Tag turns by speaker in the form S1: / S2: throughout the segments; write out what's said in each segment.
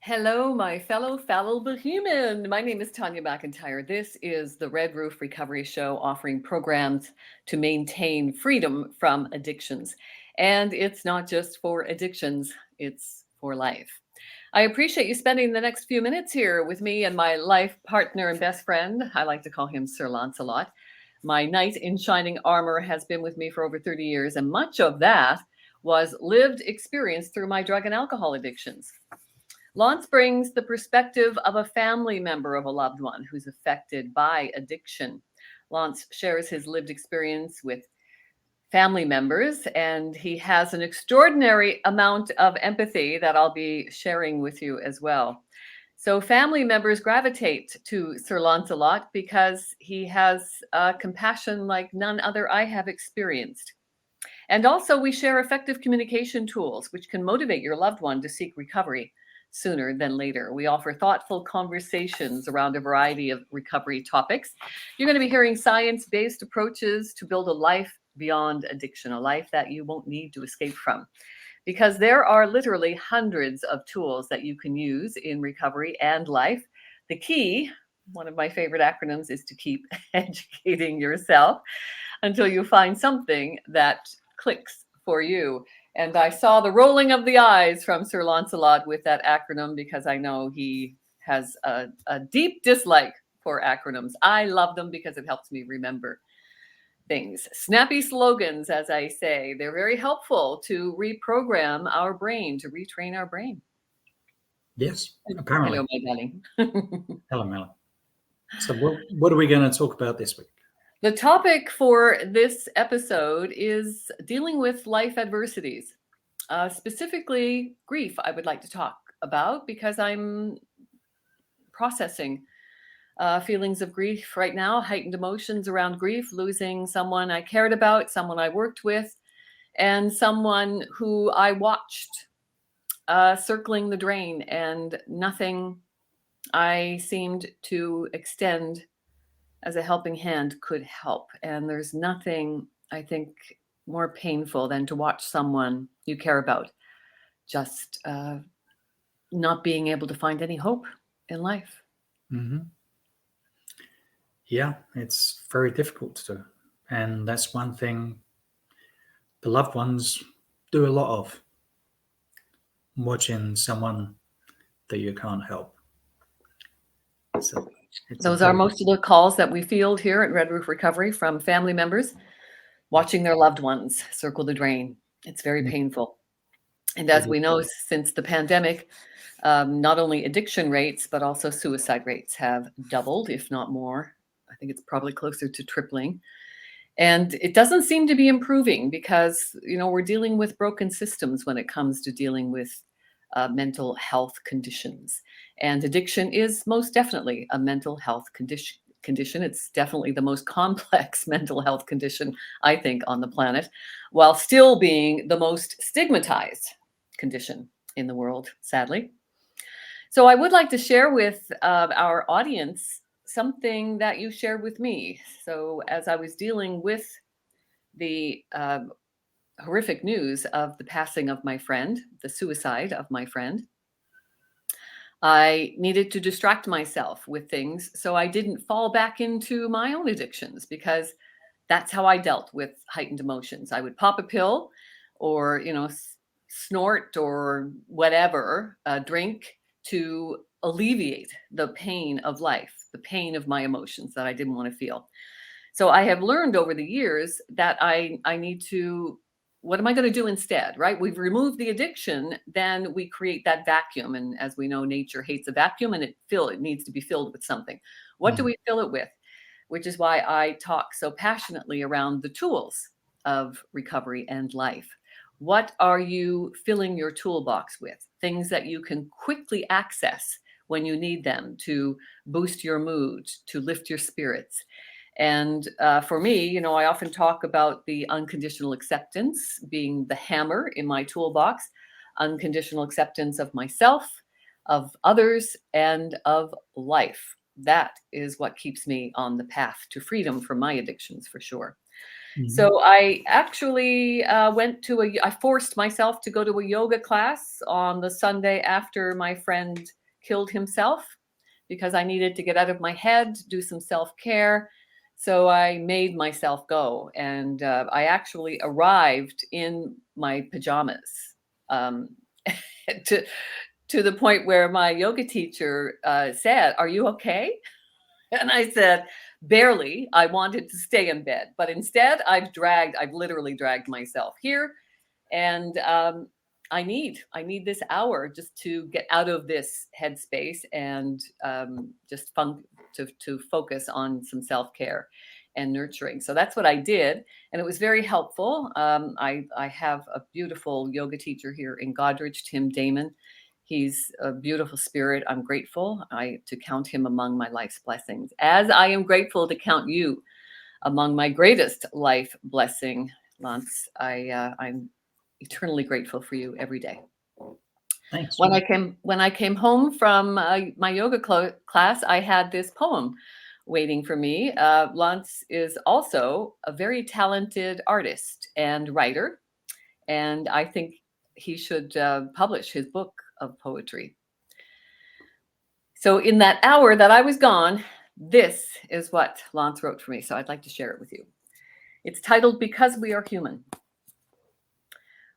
S1: Hello, my fellow fallible human. My name is Tanya McIntyre. This is the Red Roof Recovery Show, offering programs to maintain freedom from addictions. And it's not just for addictions, it's for life. I appreciate you spending the next few minutes here with me and my life partner and best friend. I like to call him Sir Lancelot. My knight in shining armor has been with me for over 30 years, and much of that was lived experience through my drug and alcohol addictions. Lance brings the perspective of a family member of a loved one who's affected by addiction. Lance shares his lived experience with family members, and he has an extraordinary amount of empathy that I'll be sharing with you as well. So family members gravitate to Sir Lancelot because he has compassion like none other I have experienced. And also we share effective communication tools which can motivate your loved one to seek recovery sooner than later. We offer thoughtful conversations around a variety of recovery topics. You're going to be hearing science-based approaches to build a life beyond addiction, a life that you won't need to escape from. Because there are literally hundreds of tools that you can use in recovery and life. The key, one of my favorite acronyms, is to keep educating yourself until you find something that clicks for you. And I saw the rolling of the eyes from Sir Lancelot with that acronym because I know he has a deep dislike for acronyms. I love them because it helps me remember things. Snappy slogans, as I say, they're very helpful to reprogram our brain, to retrain our brain.
S2: Yes, apparently.
S1: Hello, my darling.
S2: Hello, Mel. So what are we going to talk about this week?
S1: The topic for this episode is dealing with life adversities, specifically grief. I would like to talk about because I'm processing feelings of grief right now, heightened emotions around grief, losing someone I cared about, someone I worked with, and someone who I watched circling the drain, and nothing I seemed to extend as a helping hand could help. And there's nothing, I think, more painful than to watch someone you care about just not being able to find any hope in life.
S2: Mm-hmm. Yeah, it's very difficult to do. And that's one thing the loved ones do a lot of, watching someone that you can't help. So
S1: those are most of the calls that we field here at Red Roof Recovery from family members watching their loved ones circle the drain. It's very painful. And as we know, since the pandemic, not only addiction rates, but also suicide rates have doubled, if not more. I think it's probably closer to tripling. And it doesn't seem to be improving because, we're dealing with broken systems when it comes to dealing with mental health conditions. And addiction is most definitely a mental health condition. It's definitely the most complex mental health condition, I think, on the planet, while still being the most stigmatized condition in the world, sadly. So I would like to share with our audience something that you shared with me. So as I was dealing with the horrific news of the passing of my friend, the suicide of my friend, I needed to distract myself with things so I didn't fall back into my own addictions, because that's how I dealt with heightened emotions. I would pop a pill or, snort or whatever, drink to alleviate the pain of life, the pain of my emotions that I didn't want to feel. So I have learned over the years that I need to, what am I going to do instead, right? We've removed the addiction, then we create that vacuum. And as we know, nature hates a vacuum, and it needs to be filled with something. What do we fill it with? Which is why I talk so passionately around the tools of recovery and life. What are you filling your toolbox with? Things that you can quickly access when you need them to boost your mood, to lift your spirits. And for me, I often talk about the unconditional acceptance being the hammer in my toolbox, unconditional acceptance of myself, of others, and of life. That is what keeps me on the path to freedom from my addictions, for sure. Mm-hmm. So I actually I forced myself to go to a yoga class on the Sunday after my friend killed himself because I needed to get out of my head, do some self-care. So I made myself go, and I actually arrived in my pajamas, um, to the point where my yoga teacher said, "Are you okay?" And I said, "Barely. I wanted to stay in bed, but instead I've literally dragged myself here, and I need this hour just to get out of this headspace and just to focus on some self-care and nurturing." So that's what I did, and it was very helpful. I have a beautiful yoga teacher here in Godrich, Tim Damon. He's a beautiful spirit. I'm grateful to count him among my life's blessings, as I am grateful to count you among my greatest life blessing, Lance. I'm eternally grateful for you every day.
S2: Thanks.
S1: When I came home from my yoga class, I had this poem waiting for me. Lance is also a very talented artist and writer, and I think he should publish his book of poetry. So in that hour that I was gone, this is what Lance wrote for me. So I'd like to share it with you. It's titled "Because We Are Human."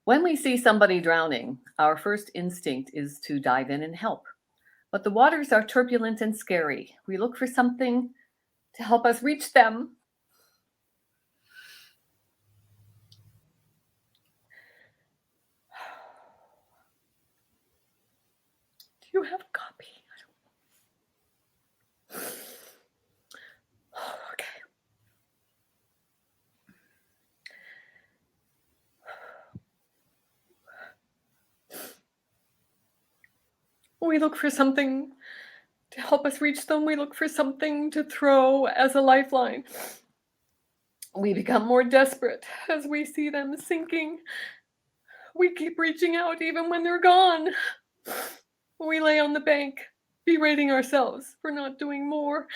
S1: When we see somebody drowning, our first instinct is to dive in and help. But the waters are turbulent and scary. We look for something to help us reach them. Do you have a copy? Okay. We look for something to help us reach them. We look for something to throw as a lifeline. We become more desperate as we see them sinking. We keep reaching out even when they're gone. We lay on the bank, berating ourselves for not doing more.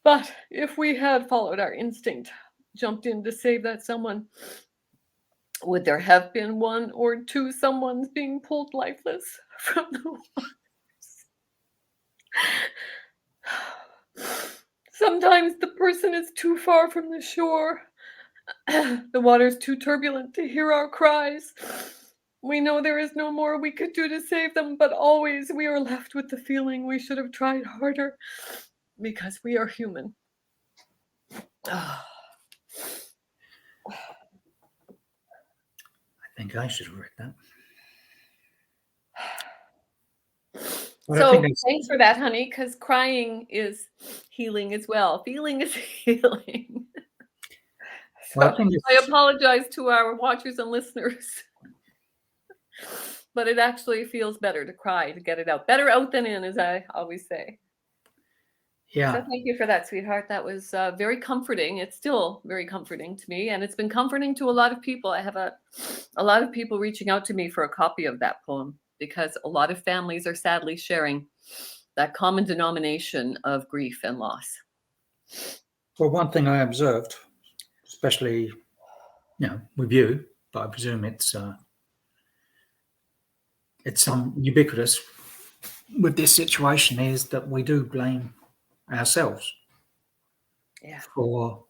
S1: But if we had followed our instinct, jumped in to save that someone, would there have been one or two someones being pulled lifeless from the waters? Sometimes the person is too far from the shore. The water's too turbulent to hear our cries. We know there is no more we could do to save them, but always we are left with the feeling we should have tried harder because we are human.
S2: I think I should have read that. But
S1: So thanks for that, honey, because crying is healing as well. Feeling is healing.
S2: Well,
S1: So I apologize to our watchers and listeners. But it actually feels better to cry, to get it out. Better out than in, as I always say.
S2: Yeah.
S1: So thank you for that, sweetheart. That was very comforting. It's still very comforting to me, and it's been comforting to a lot of people. I have a lot of people reaching out to me for a copy of that poem because a lot of families are sadly sharing that common denomination of grief and loss.
S2: Well, one thing I observed, especially, with you, but I presume it's ubiquitous with this situation, is that we do blame ourselves for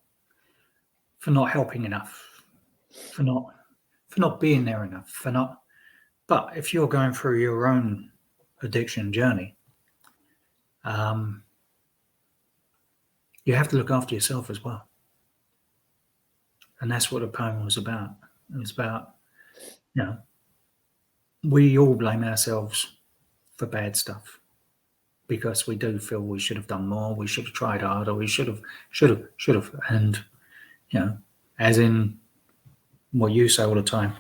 S2: not helping enough, for not being there enough, but if you're going through your own addiction journey, you have to look after yourself as well. And that's what the poem was about. It was about, we all blame ourselves for bad stuff because we do feel we should have done more, we should have tried harder, we should have. And, as in what you say all the time,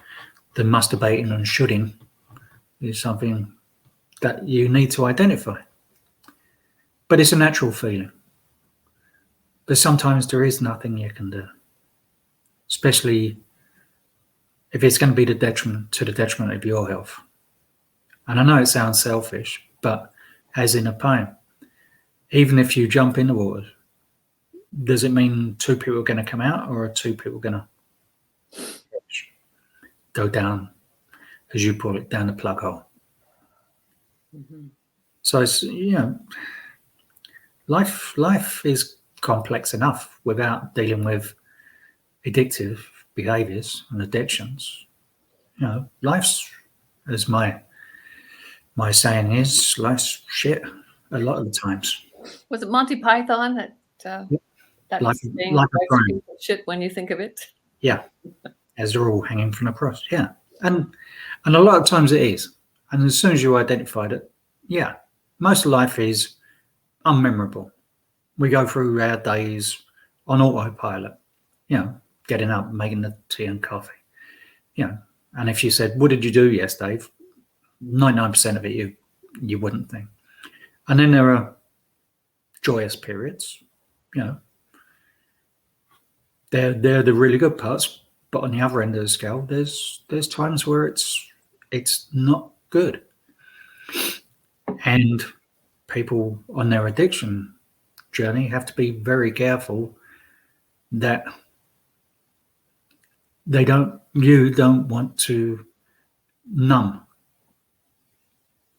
S2: the masturbating and shoulding is something that you need to identify. But it's a natural feeling. But sometimes there is nothing you can do, especially if it's going to be to the detriment of your health. And I know it sounds selfish, but as in a poem, even if you jump in the water, does it mean two people are going to come out, or are two people going to go down, as you put it, down the plug hole?
S1: Mm-hmm.
S2: So it's, life is complex enough without dealing with addictive behaviors and addictions. Life's, as my saying is, life's shit a lot of the times.
S1: Was it Monty Python that
S2: Like
S1: saying,
S2: like a
S1: life's a
S2: crime.
S1: piece of shit when you think of it?
S2: Yeah, as they're all hanging from the cross. Yeah, and a lot of times it is. And as soon as you identified it, yeah, most of life is unmemorable. We go through our days on autopilot. You know, getting up, making the tea and coffee. You know, and if you said, "What did you do yesterday?" 99% of it you wouldn't think. And then there are joyous periods. You know, they're the really good parts. But on the other end of the scale, there's times where it's not good, and people on their addiction journey have to be very careful that you don't want to numb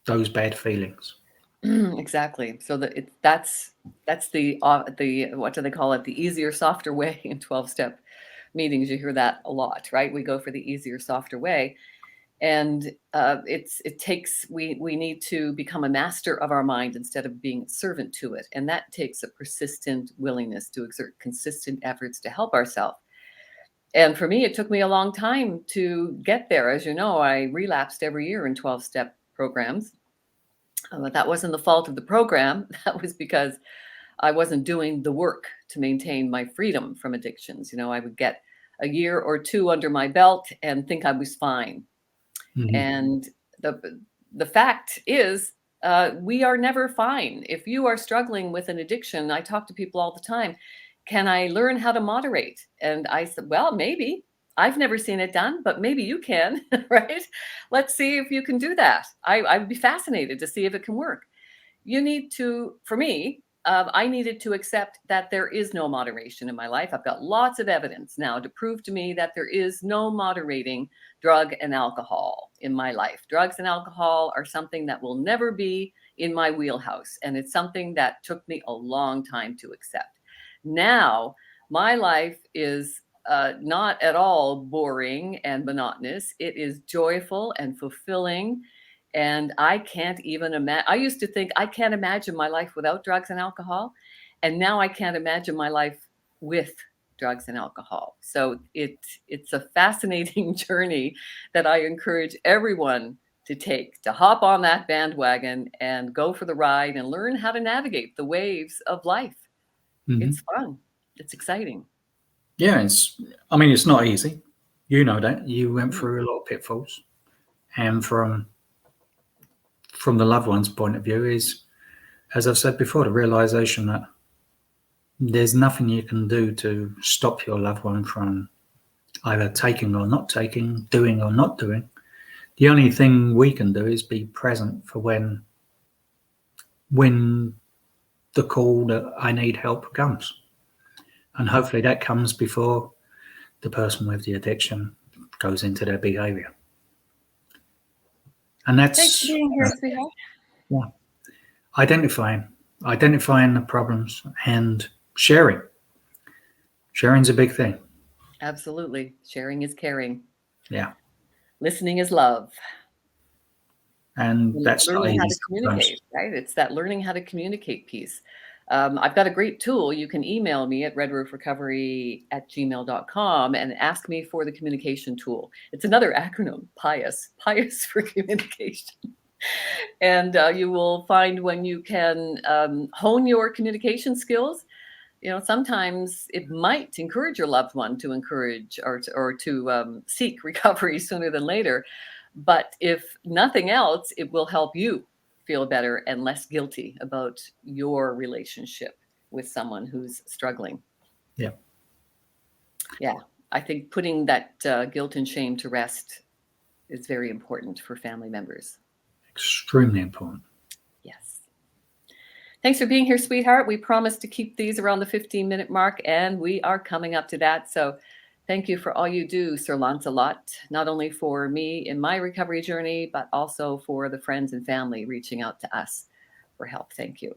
S2: those bad feelings.
S1: Exactly. So that's the what do they call it? The easier, softer way in 12-step meetings. You hear that a lot, right? We go for the easier, softer way, and it takes we need to become a master of our mind instead of being a servant to it, and that takes a persistent willingness to exert consistent efforts to help ourselves. And for me, it took me a long time to get there. As you know, I relapsed every year in 12-step programs. But that wasn't the fault of the program. That was because I wasn't doing the work to maintain my freedom from addictions. I would get a year or two under my belt and think I was fine.
S2: Mhm.
S1: And the fact is, we are never fine. If you are struggling with an addiction, I talk to people all the time. Can I learn how to moderate? And I said, well, maybe. I've never seen it done, but maybe you can, right? Let's see if you can do that. I would be fascinated to see if it can work. You need to, for me, I needed to accept that there is no moderation in my life. I've got lots of evidence now to prove to me that there is no moderating drug and alcohol in my life. Drugs and alcohol are something that will never be in my wheelhouse. And it's something that took me a long time to accept. Now, my life is not at all boring and monotonous. It is joyful and fulfilling. And I can't even imagine. I used to think I can't imagine my life without drugs and alcohol. And now I can't imagine my life with drugs and alcohol. So it's a fascinating journey that I encourage everyone to take, to hop on that bandwagon and go for the ride and learn how to navigate the waves of life.
S2: Mhm.
S1: It's fun. It's exciting.
S2: Yeah, it's not easy. You know that. You went
S1: Mm.
S2: through a lot of pitfalls. And from the loved one's point of view is, as I've said before, the realization that there's nothing you can do to stop your loved one from either taking or not taking, doing or not doing. The only thing we can do is be present for when the call that I need help comes. And hopefully that comes before the person with the addiction goes into their behavior. And
S1: Thanks for
S2: that's
S1: being here, sweetheart.
S2: yeah, identifying the problems and sharing. Sharing's a big thing.
S1: Absolutely. Sharing is caring.
S2: Yeah.
S1: Listening is love.
S2: And that's not
S1: Learning how
S2: easy
S1: to
S2: sometimes.
S1: communicate, right? It's that learning how to communicate piece. I've got a great tool. You can email me at redroofrecovery@gmail.com and ask me for the communication tool. It's another acronym, PIOUS, PIOUS for communication. And you will find when you can hone your communication skills. Sometimes it might encourage your loved one to encourage or to seek recovery sooner than later. But if nothing else, it will help you feel better and less guilty about your relationship with someone who's struggling.
S2: Yeah.
S1: Yeah, I think putting that guilt and shame to rest is very important for family members.
S2: Extremely important.
S1: Yes. Thanks for being here, sweetheart. We promised to keep these around the 15-minute mark, and we are coming up to that. So thank you for all you do, Sir Lancelot, not only for me in my recovery journey, but also for the friends and family reaching out to us for help. Thank you.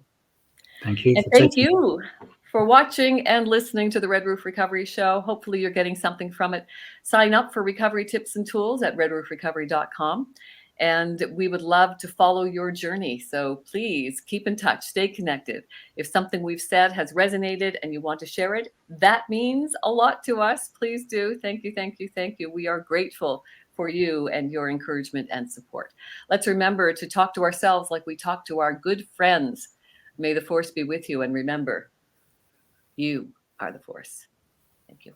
S2: Thank you
S1: And
S2: for
S1: thank
S2: teaching.
S1: you for watching and listening to the Red Roof Recovery Show. Hopefully you're getting something from it. Sign up for recovery tips and tools at redroofrecovery.com. And we would love to follow your journey. So please keep in touch, stay connected. If something we've said has resonated and you want to share it, that means a lot to us. Please do. Thank you, thank you, thank you. We are grateful for you and your encouragement and support. Let's remember to talk to ourselves like we talk to our good friends. May the force be with you, and remember, you are the force. Thank you.